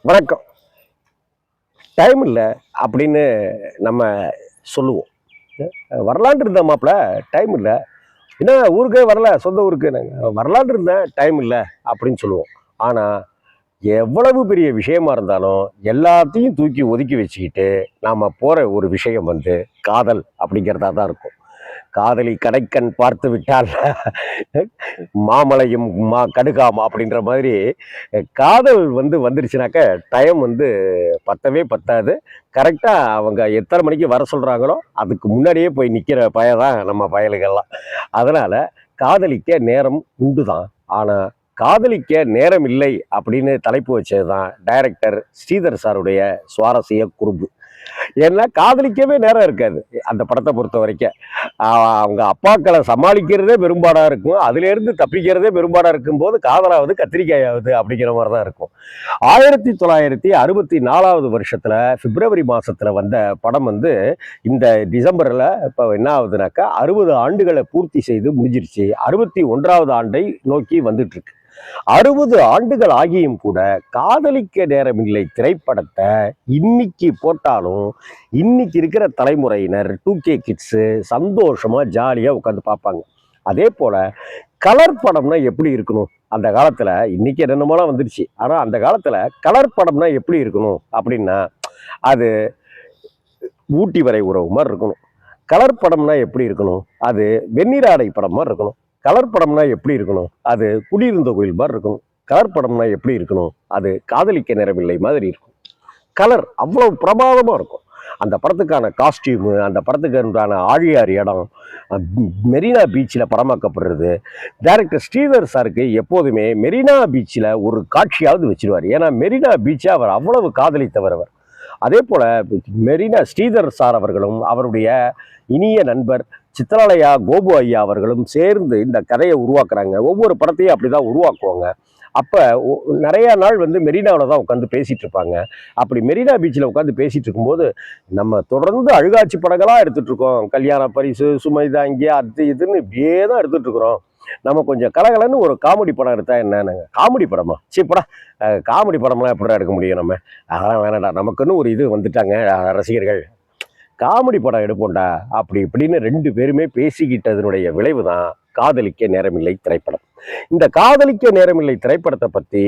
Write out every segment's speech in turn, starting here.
வணக்கம். டைம் இல்லை அப்படின்னு நம்ம சொல்லுவோம். வரலான்ட்டு இருந்தேன் மாப்பிள்ள, டைம் இல்லை. என்ன ஊருக்கே வரல, சொந்த ஊருக்கு நாங்கள் வரலான்ட்டு இருந்தேன், டைம் இல்லை அப்படின்னு சொல்லுவோம். ஆனால் எவ்வளவு பெரிய விஷயமா இருந்தாலும் எல்லாத்தையும் தூக்கி ஒதுக்கி வச்சுக்கிட்டு நாம் போகிற ஒரு விஷயம் காதல் அப்படிங்கிறதா தான் இருக்கும். காதலி கடைக்கண் பார்த்து விட்டால் மாமலையும் கடுகாமா அப்படின்ற மாதிரி காதல் வந்துருச்சுனாக்க டைம் பத்தவே பத்தாது. கரெக்டாக அவங்க எத்தனை மணிக்கு வர சொல்கிறாங்களோ அதுக்கு முன்னாடியே போய் நிற்கிற தான் நம்ம பயலுகள்லாம். அதனால் காதலிக்க நேரம் உண்டு தான். ஆனால் காதலிக்க நேரம் இல்லை அப்படின்னு தலைப்பு வச்சது தான் டைரக்டர் ஸ்ரீதர் சாருடைய சுவாரஸ்ய குறும்பு. ஏன்னா காதலிக்கவே நேரம் இருக்காது அந்த படத்தை பொறுத்த வரைக்கும். அவங்க அப்பாக்களை சமாளிக்கிறதே பெரும்பாடாக இருக்கும், அதுலேருந்து தப்பிக்கிறதே பெரும்பாடாக இருக்கும்போது காதலாவது கத்திரிக்காயாவது அப்படிங்கிற மாதிரி தான் இருக்கும். 1964 வருஷத்தில் பிப்ரவரி மாதத்தில் வந்த படம் இந்த டிசம்பரில் இப்போ என்ன ஆகுதுனாக்கா 60 ஆண்டுகளை பூர்த்தி செய்து முடிஞ்சிருச்சு. 61வது ஆண்டை நோக்கி வந்துட்டு இருக்கு. 60 ஆண்டுகள் ஆகியும் கூட காதலிக்க நேரமில்லை திரைப்படத்தை இன்னைக்கு போட்டாலும் இன்னைக்கு இருக்கிற தலைமுறையினர் 2K கிட்ஸு சந்தோஷமா ஜாலியா உட்காந்து பார்ப்பாங்க. அதே போல கலர் படம்னா எப்படி இருக்கணும் அந்த காலத்துல, இன்னைக்கு என்னென்னமோலாம் வந்துருச்சு, ஆனா அந்த காலத்துல கலர் படம்னா எப்படி இருக்கணும் அப்படின்னா அது ஊட்டி வரை உறவு மாதிரி இருக்கணும். கலர் படம்னா எப்படி இருக்கணும், அது வெண்ணிராடை படம் மாதிரி இருக்கணும். கலர் படம்னா எப்படி இருக்கணும், அது குடியிருந்த கோயில் மாதிரி இருக்கணும். கலர் படம்னா எப்படி இருக்கணும், அது காதலிக்க நேரமில்லை மாதிரி இருக்கும். கலர் அவ்வளவு பிரமாதமாக இருக்கும். அந்த படத்துக்கான காஸ்டியூமு, அந்த படத்துக்கு உண்டான ஆழியார் இடம், மெரினா பீச்சில் படமாக்கப்படுறது. டைரக்டர் ஸ்ரீதர் சாருக்கு எப்போதுமே மெரினா பீச்சில் ஒரு காட்சியாவது வச்சிருவார். ஏன்னா மெரினா பீச்சை அவர் அவ்வளவு காதலித்தவர் அவர். அதே போல் மெரினா ஸ்ரீதர் சார் அவர்களும் அவருடைய இனிய நண்பர் சித்ராலயா கோபு ஐயா அவர்களும் சேர்ந்து இந்த கதையை உருவாக்குறாங்க. ஒவ்வொரு படத்தையும் அப்படிதான் உருவாக்குவாங்க. அப்போ நிறைய நாள் மெரினாவில் தான் உட்காந்து பேசிகிட்டு இருப்பாங்க. அப்படி மெரினா பீச்சில் உட்காந்து பேசிகிட்டு இருக்கும்போது நம்ம தொடர்ந்து அழுகாட்சி படங்களாக எடுத்துகிட்ருக்கோம். கல்யாண பரிசு, சுமைதாங்கி, அது இதுன்னு இப்படியே தான் எடுத்துகிட்ருக்குறோம். நம்ம கொஞ்சம் கலகலன்னு ஒரு காமெடி படம் எடுத்தா என்னன்னு. காமெடி படமா சீப்படா, காமெடி படம்லாம் எப்படா எடுக்க முடியும், நம்ம அதெல்லாம் வேணாடா, நமக்குன்னு ஒரு இது வந்துட்டாங்க ரசிகர்கள், காமெடி படம் எடுப்போண்டா அப்படி இப்படின்னு 2 பேருமே பேசிக்கிட்டதனுடைய விளைவு தான் காதலிக்க நேரமில்லை திரைப்படம். இந்த காதலிக்க நேரமில்லை திரைப்படத்தை பற்றி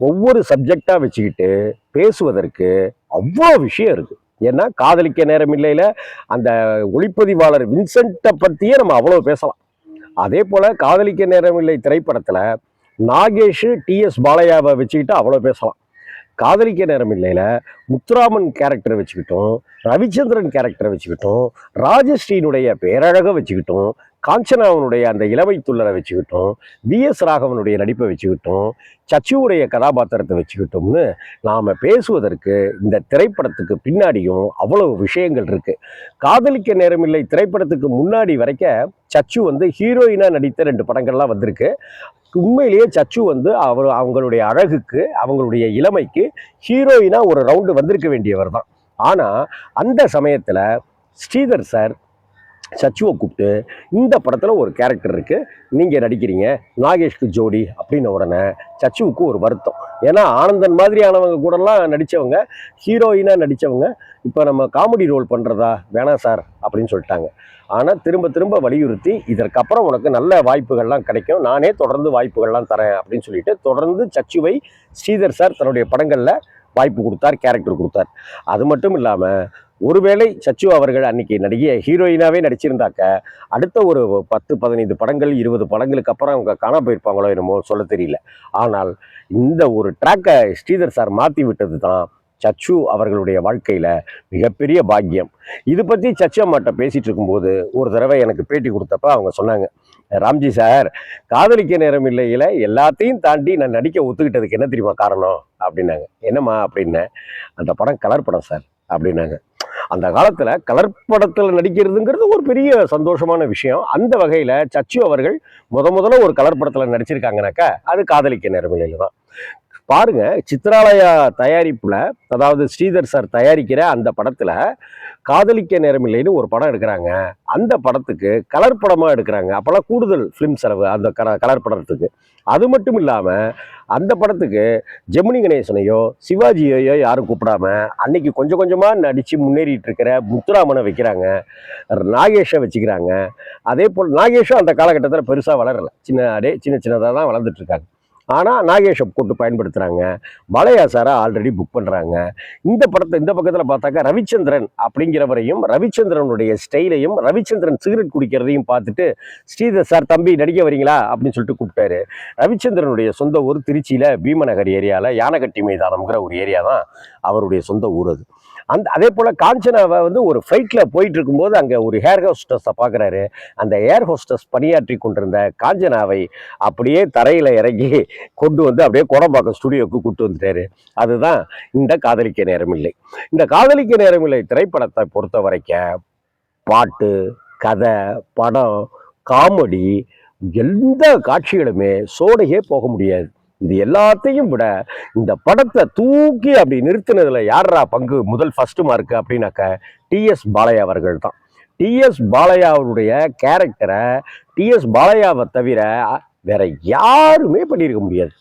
ஒவ்வொரு சப்ஜெக்டா வச்சுக்கிட்டு பேசுவதற்கு அவ்வளோ விஷயம் இருக்கு. ஏன்னா காதலிக்க நேரமில்லையில அந்த ஒளிப்பதிவாளர் வின்சென்ட்டை பற்றியே நம்ம அவ்வளோ பேசலாம். அதே போல காதலிக்க நேரமில்லை திரைப்படத்துல நாகேஷ், டிஎஸ் பாலையாவை வச்சுக்கிட்டு அவ்வளோ பேசலாம். காதலிக்க நேரம் இல்லையில முத்துராமன் கேரக்டரை வச்சுக்கிட்டோம், ரவிச்சந்திரன் கேரக்டரை வச்சுக்கிட்டோம், ராஜஸ்ரீனுடைய பேரழகை வச்சுக்கிட்டோம், காஞ்சனாவனுடைய அந்த இளவை துள்ளரை வச்சுக்கிட்டோம், VS ராகவனுடைய நடிப்பை வச்சுக்கிட்டோம், சச்சுவுடைய கதாபாத்திரத்தை வச்சுக்கிட்டோம்னு நாம் பேசுவதற்கு இந்த திரைப்படத்துக்கு பின்னாடியும் அவ்வளவு விஷயங்கள் இருக்கு. காதலிக்க நேரமில்லை திரைப்படத்துக்கு முன்னாடி வரைக்கும் சச்சு ஹீரோயினா நடித்த 2 படங்கள்லாம் வந்திருக்கு. உண்மையிலேயே சச்சு அவங்களுடைய அழகுக்கு, அவங்களுடைய இளமைக்கு ஹீரோயினா ஒரு ரவுண்டு வந்திருக்க வேண்டியவர் தான். ஆனால் அந்த சமயத்தில் ஸ்ரீதர் சார் சச்சுவை கூப்பிட்டு இந்த படத்தில் ஒரு கேரக்டர் இருக்குது, நீங்கள் நடிக்கிறீங்க நாகேஷ்க்கு ஜோடி அப்படின்ன உடனே சச்சுவுக்கு ஒரு வருத்தம். ஏன்னா ஆனந்தன் மாதிரியானவங்க கூடலாம் நடித்தவங்க, ஹீரோயினாக நடித்தவங்க இப்போ நம்ம காமெடி ரோல் பண்ணுறதா வேணாம் சார் அப்படின்னு சொல்லிட்டாங்க. ஆனால் திரும்ப திரும்ப வலியுறுத்தி இதற்கப்புறம் உனக்கு நல்ல வாய்ப்புகள்லாம் கிடைக்கும், நானே தொடர்ந்து வாய்ப்புகள்லாம் தரேன் அப்படின்னு சொல்லிட்டு தொடர்ந்து சச்சுவை ஸ்ரீதர் சார் தன்னுடைய படங்களில் வாய்ப்பு கொடுத்தார், கேரக்டர் கொடுத்தார். அது மட்டும் இல்லாமல் ஒருவேளை சச்சு அவர்கள் அன்னைக்கு நடிகை ஹீரோயினாவே நடிச்சிருந்தாக்க அடுத்த ஒரு 10-15 படங்கள் 20 படங்களுக்கு அப்புறம் அவங்க காண போயிருப்பாங்களோ என்னமோ சொல்ல தெரியல. ஆனால் இந்த ஒரு ட்ராக்கை ஸ்ரீதர் சார் மாற்றி விட்டது தான் சச்சு அவர்களுடைய வாழ்க்கையில மிகப்பெரிய பாக்கியம். இது பற்றி சச்சு அம்மாட்ட பேசிட்டு இருக்கும்போது ஒரு தடவை எனக்கு பேட்டி கொடுத்தப்ப அவங்க சொன்னாங்க, ராம்ஜி சார், காதலிக்க நேரம் இல்லையில எல்லாத்தையும் தாண்டி நான் நடிக்க ஒத்துக்கிட்டதுக்கு என்ன தெரியுமா காரணம் அப்படின்னாங்க. என்னம்மா அப்படின்னேன். அந்த படம் கலர் படம் சார் அப்படின்னாங்க. அந்த காலத்துல கலர் படத்துல நடிக்கிறதுங்கிறது ஒரு பெரிய சந்தோஷமான விஷயம். அந்த வகையில சச்சு அவர்கள் முதல்ல ஒரு கலர் படத்துல நடிச்சிருக்காங்கனாக்கா அது காதலிக்க நேரமில்லையில தான். பாருங்க, சித்ராலயா தயாரிப்புல, அதாவது ஸ்ரீதர் சார் தயாரிக்கிற அந்த படத்துல காதலிக்க நேரமில்லைன்னு ஒரு படம் எடுக்கிறாங்க. அந்த படத்துக்கு கலர் படமா எடுக்கிறாங்க. அப்போல்லாம் கூடுதல் ஃபிலிம் செலவு அந்த கலர் படத்துக்கு. அது மட்டும் இல்லாம அந்த படத்துக்கு ஜெமினி கணேசனையோ சிவாஜியையோ யாரும் கூப்பிடாம அன்னைக்கு கொஞ்சம் கொஞ்சமா நடிச்சு முன்னேறிட்டு இருக்கிற முத்துராமனை வைக்கிறாங்க, நாகேஷை வச்சுக்கிறாங்க. அதே போல் நாகேஷும் அந்த காலகட்டத்தில் பெருசா வளரல, சின்ன சின்னதாக தான் வளர்ந்துட்டு இருக்காங்க. ஆனால் நாகேஷை கூட்டு பயன்படுத்துகிறாங்க. பாலையா சாரை ஆல்ரெடி புக் பண்ணுறாங்க. இந்த பக்கத்தில் பார்த்தாக்கா ரவிச்சந்திரன் அப்படிங்கிறவரையும் ரவிச்சந்திரனுடைய ஸ்டைலையும் ரவிச்சந்திரன் சிகரெட் குடிக்கிறதையும் பார்த்துட்டு ஸ்ரீதர் சார் தம்பி நடிக்க வரீங்களா அப்படின்னு சொல்லிட்டு கூப்பிட்டாரு. ரவிச்சந்திரனுடைய சொந்த ஊர் திருச்சியில் பீமநகர் ஏரியாவில் யானகட்டி மைதானம்ங்கிற ஒரு ஏரியா தான் அவருடைய சொந்த ஊர். அது அதே போல் காஞ்சனாவை வந்து ஒரு ஃப்ளைட்டில் போயிட்டு இருக்கும்போது அங்கே ஒரு ஏர் ஹோஸ்டஸை பார்க்குறாரு. அந்த ஏர் ஹோஸ்டஸ் பணியாற்றி கொண்டிருந்த காஞ்சனாவை அப்படியே தரையில் இறங்கி கொண்டு வந்து அப்படியே கோடம்பாக்கம் ஸ்டுடியோவுக்கு கூட்டு வந்துட்டாரு. அதுதான் இந்த காதலிக்க நேரமில்லை. இந்த காதலிக்க நேரமில்லை திரைப்படத்தை பொறுத்த வரைக்கும் பாட்டு, கதை, படம், காமெடி, எந்த காட்சிகளுமே சோடையே போக முடியாது. இது எல்லாத்தையும் விட இந்த படத்தை தூக்கி அப்படி நிறுத்தினதுல யாரா பங்கு முதல் ஃபர்ஸ்ட் மார்க் அப்படின்னாக்க டிஎஸ் பாலையா அவர்கள் தான். டிஎஸ் பாலையாவுடைய கேரக்டரை டிஎஸ் பாலையாவை தவிர வேற யாருமே பண்ணியிருக்க முடியாது.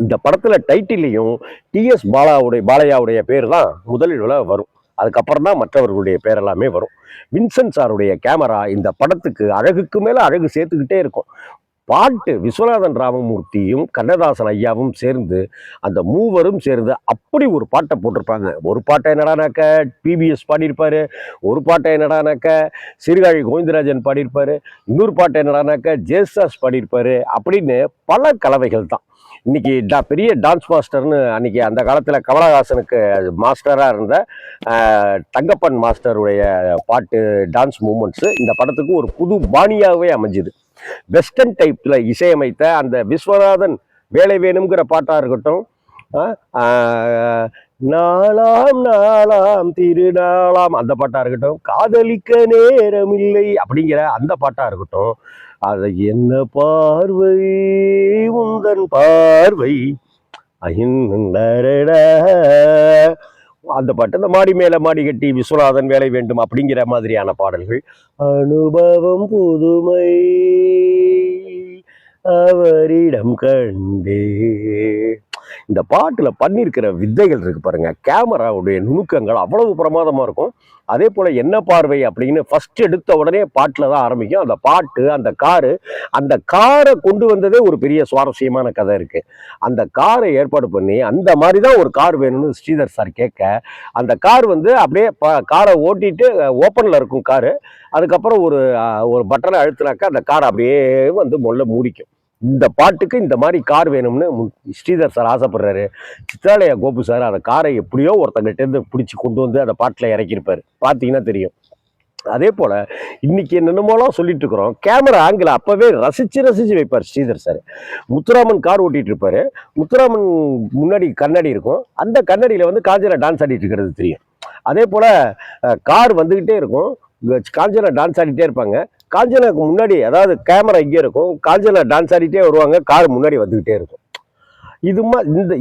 இந்த படத்துல டைட்டிலையும் டிஎஸ் பாலையாவுடைய பேர் தான் முதலில் வரும். அதுக்கப்புறம் தான் மற்றவர்களுடைய பேரெல்லாமே வரும். வின்சென்ட் சாருடைய கேமரா இந்த படத்துக்கு அழகுக்கு மேல அழகு சேர்த்துக்கிட்டே இருக்கும். பாட்டு விஸ்வநாதன் ராமமூர்த்தியும் கண்ணதாசன் ஐயாவும் சேர்ந்து அந்த மூவரும் சேர்ந்து அப்படி ஒரு பாட்டை போட்டிருப்பாங்க. ஒரு பாட்டை என்னடானாக்க பிபிஎஸ் பாடியிருப்பாரு, ஒரு பாட்டை என்னடானாக்க சீர்காழி கோவிந்தராஜன் பாடியிருப்பாரு, இன்னொரு பாட்டை என்னடானாக்க ஜேசாஸ் பாடியிருப்பாரு. அப்படின்னு பல கலவைகள் தான். இன்னைக்கு பெரிய டான்ஸ் மாஸ்டர்னு அன்னைக்கு அந்த காலத்தில் கமலஹாசனுக்கு மாஸ்டராக இருந்த தங்கப்பன் மாஸ்டருடைய பாட்டு டான்ஸ் மூமெண்ட்ஸு இந்த படத்துக்கு ஒரு புது பாணியாகவே அமைஞ்சுது. வெஸ்டர்ன் டைப்ல இசையமைத்த அந்த விஸ்வநாதன் வேலை வேணுங்கிற பாட்டா இருக்கட்டும், நாளாம் நாளாம் திருநாளாம் அந்த பாட்டா இருக்கட்டும், காதலிக்க நேரமில்லை அப்படிங்கிற அந்த பாட்டா இருக்கட்டும், அதை என்ன பார்வை உந்தன் பார்வை அந்த பாட்டு, அந்த மாடி மேல மாடி கட்டி விஸ்வநாதன் வேலை வேண்டும் அப்படிங்கிற மாதிரியான பாடல்கள், அனுபவம் புதுமை அவரிடம் கண்டே, இந்த பாட்டுல பண்ணியிருக்கிற வித்தைகள் இருக்கு பாருங்க. கேமராவுடைய நுணுக்கங்கள் அவ்வளவு பிரமாதமா இருக்கும். அதே போல என்ன பார்வை அப்படின்னு ஃபர்ஸ்ட் எடுத்த உடனே பாட்டுல தான் ஆரம்பிக்கும். அந்த பாட்டு, அந்த காரை கொண்டு வந்ததே ஒரு பெரிய சுவாரஸ்யமான கதை இருக்கு. அந்த காரை ஏற்பாடு பண்ணி அந்த மாதிரி தான் ஒரு கார் வேணும்னு ஸ்ரீதர் சார் கேட்க, அந்த கார் வந்து அப்படியே காரை ஓட்டிட்டு ஓப்பன்ல இருக்கும் காரு. அதுக்கப்புறம் ஒரு பட்டனை அழுத்தினாக்கா அந்த கார் அப்படியே வந்து மொல்ல மூடிக்கும். இந்த பாட்டுக்கு இந்த மாதிரி கார் வேணும்னு ஸ்ரீதர் சார் ஆசைப்படுறாரு. சித்ராலயா கோபு சார் அந்த காரை எப்படியோ ஒருத்தங்கிட்டேருந்து பிடிச்சி கொண்டு வந்து அந்த பாட்டில் இறக்கியிருப்பாரு. பார்த்தீங்கன்னா தெரியும். அதே போல் இன்னைக்கு என்னென்னமோலாம் சொல்லிட்டு இருக்கிறோம். கேமரா ஆங்கிள் அப்போவே ரசித்து வைப்பார் ஸ்ரீதர் சார். முத்துராமன் கார் ஓட்டிகிட்டு இருப்பார். முத்துராமன் முன்னாடி கண்ணாடி இருக்கும். அந்த கண்ணாடியில் வந்து காஞ்சனா டான்ஸ் ஆடிட்டு இருக்கிறது தெரியும். அதே போல் கார் வந்துக்கிட்டே இருக்கும். காஞ்சனா டான்ஸ் ஆடிட்டே இருப்பாங்க. காஞ்சனாக்கு முன்னாடி, அதாவது கேமரா இங்கே இருக்கும், காஞ்சனா டான்ஸ் ஆடிட்டே வருவாங்க, கார் முன்னாடி வந்துக்கிட்டே இருக்கும்.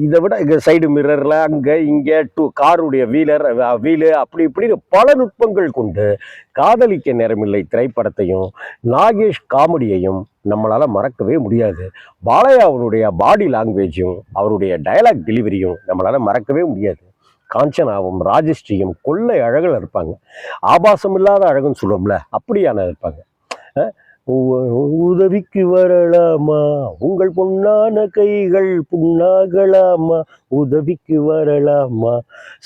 இதை விட சைடு மிரர்ல அங்கே இங்கே காருடைய வீலு அப்படி இப்படி பல நுட்பங்கள் கொண்டு காதலிக்க நேரமில்லை திரைப்படத்தையும் நாகேஷ் காமெடியையும் நம்மளால மறக்கவே முடியாது. பாலையாவுடைய பாடி லாங்குவேஜும் அவருடைய டயலாக் டெலிவரியும் நம்மளால மறக்கவே முடியாது. காஞ்சனாவும் ராஜஸ்ரீயும் கொள்ளை அழகில் இருப்பாங்க. ஆபாசம் இல்லாத அழகுன்னு சொல்லுவோம்ல, அப்படியான இருப்பாங்க. உதவிக்கு வரலாமா உங்கள் பொன்னான கைகள் புண்ணாகலாமா, உதவிக்கு வரலாமா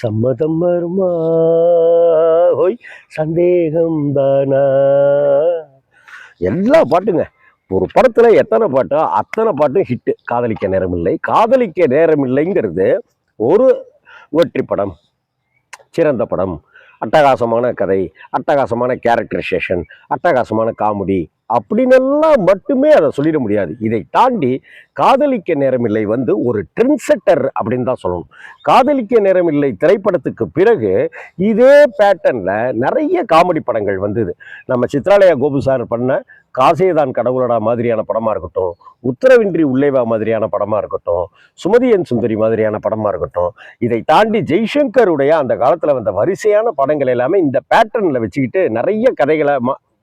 சம்மதம் வருமா, ஹோய் சந்தேகம் தானா. எல்லா பாட்டுங்க, ஒரு படத்துல எத்தனை பாட்டோ அத்தனை பாட்டும் ஹிட்டு. காதலிக்க நேரமில்லை. காதலிக்க நேரமில்லைங்கிறது ஒரு வெற்றி படம், சிறந்த படம், அட்டகாசமான கதை, அட்டகாசமான கேரக்டரைசேஷன், அட்டகாசமான காமெடி அப்படின்னெல்லாம் மட்டுமே அதை சொல்லிட முடியாது. இதை தாண்டி காதலிக்க நேரமில்லை வந்து ஒரு ட்ரெண்ட் செட்டர் அப்படின்னு தான் சொல்லணும். காதலிக்க நேரமில்லை திரைப்படத்துக்கு பிறகு இதே பேட்டர்ன்ல நிறைய காமெடி படங்கள் வந்தது. நம்ம சித்ராலயா கோபு சார் பண்ண காசேதான் கடவுளடா மாதிரியான படமா இருக்கட்டும், உத்தரவின்றி உள்ளேவா மாதிரியான படமா இருக்கட்டும், சுமதி என் சுந்தரி மாதிரியான படமா இருக்கட்டும், இதை தாண்டி ஜெய்சங்கருடைய அந்த காலத்துல வந்த வரிசையான படங்கள் எல்லாமே இந்த பேட்டர்ன்ல வச்சுக்கிட்டு நிறைய கதைகளை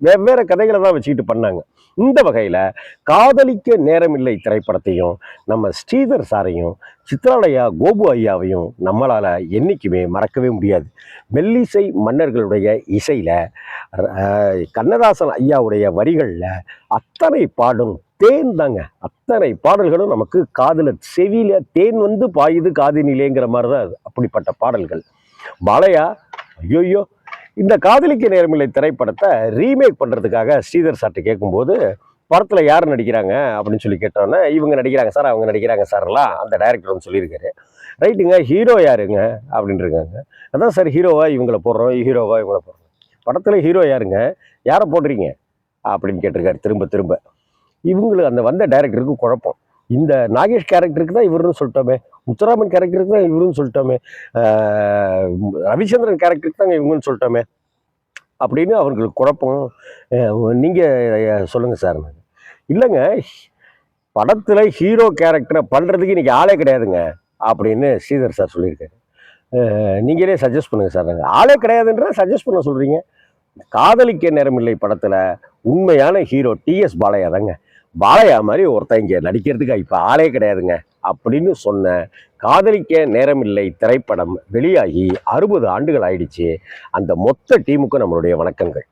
வெவ்வேறு கதைகளை தான் வச்சுக்கிட்டு பண்ணாங்க. இந்த வகையில காதலிக்க நேரமில்லை திரைப்படத்தையும் நம்ம ஸ்ரீதர் சாரையும் சித்ராலயா கோபு ஐயாவையும் நம்மளால என்னைக்குமே மறக்கவே முடியாது. மெல்லிசை மன்னர்களுடைய இசையில கண்ணதாசன் ஐயாவுடைய வரிகள்ல அத்தனை பாடும் தேன் தாங்க. அத்தனை பாடல்களும் நமக்கு காதுல செவியில தேன் வந்து பாயுது காதினிலேங்கிற மாதிரி தான் அது. அப்படிப்பட்ட பாடல்கள். பாலையா ஐயோயோ, இந்த காதலிக்க நேரமில்லை திரைப்படத்தை ரீமேக் பண்றதுக்காக ஸ்ரீதர் சார்ட்ட கேட்கும்போது படத்துல யார் நடிக்கிறாங்க அப்படின்னு சொல்லி கேட்டோன்னே, இவங்க நடிக்கிறாங்க சார், அவங்க நடிக்கிறாங்க சார்லாம் அந்த டைரக்டர் வந்து சொல்லியிருக்காரு. ரைட்டுங்க, ஹீரோ யாருங்க அப்படின்னு இருக்காங்க. அதான் சார் ஹீரோவா இவங்களை போடுறோம், ஹீரோவா இவங்களை போடுறோம். படத்துல ஹீரோ யாருங்க, யாரை போடுறீங்க அப்படின்னு கேட்டிருக்காரு திரும்ப திரும்ப. இவங்களுக்கு அந்த வந்த டைரக்டருக்கு குழப்பம். இந்த நாகேஷ் கேரக்டருக்கு தான் இவருன்னு சொல்லிட்டோமே, முத்துராமன் கேரக்டருக்கு தான் இவருன்னு சொல்லிட்டோமே, ரவிச்சந்திரன் கேரக்டருக்கு தாங்க இவங்கன்னு சொல்லிட்டோமே அப்படின்னு அவங்களுக்கு குழப்பம். நீங்கள் சொல்லுங்கள் சார். இல்லைங்க, படத்தில் ஹீரோ கேரக்டரை பண்ணுறதுக்கு இன்றைக்கி ஆளே கிடையாதுங்க அப்படின்னு ஸ்ரீதர் சார் சொல்லியிருக்காரு. நீங்களே சஜஸ்ட் பண்ணுங்கள் சார். நாங்கள் ஆளே கிடையாதுன்ற சஜஸ்ட் பண்ண சொல்கிறீங்க. காதலிக்க நேரமில்லை படத்தில் உண்மையான ஹீரோ டிஎஸ் பாலையா தாங்க. பாலையா மாதிரி ஒருத்தன் இங்கே நடிக்கிறதுக்கு இப்போ ஆளே கிடையாதுங்க அப்படின்னு சொன்ன காதலிக்க நேரமில்லை திரைப்படம் வெளியாகி 60 ஆண்டுகள் ஆயிடுச்சு. அந்த மொத்த டீமுக்கும் நம்மளுடைய வணக்கங்கள்.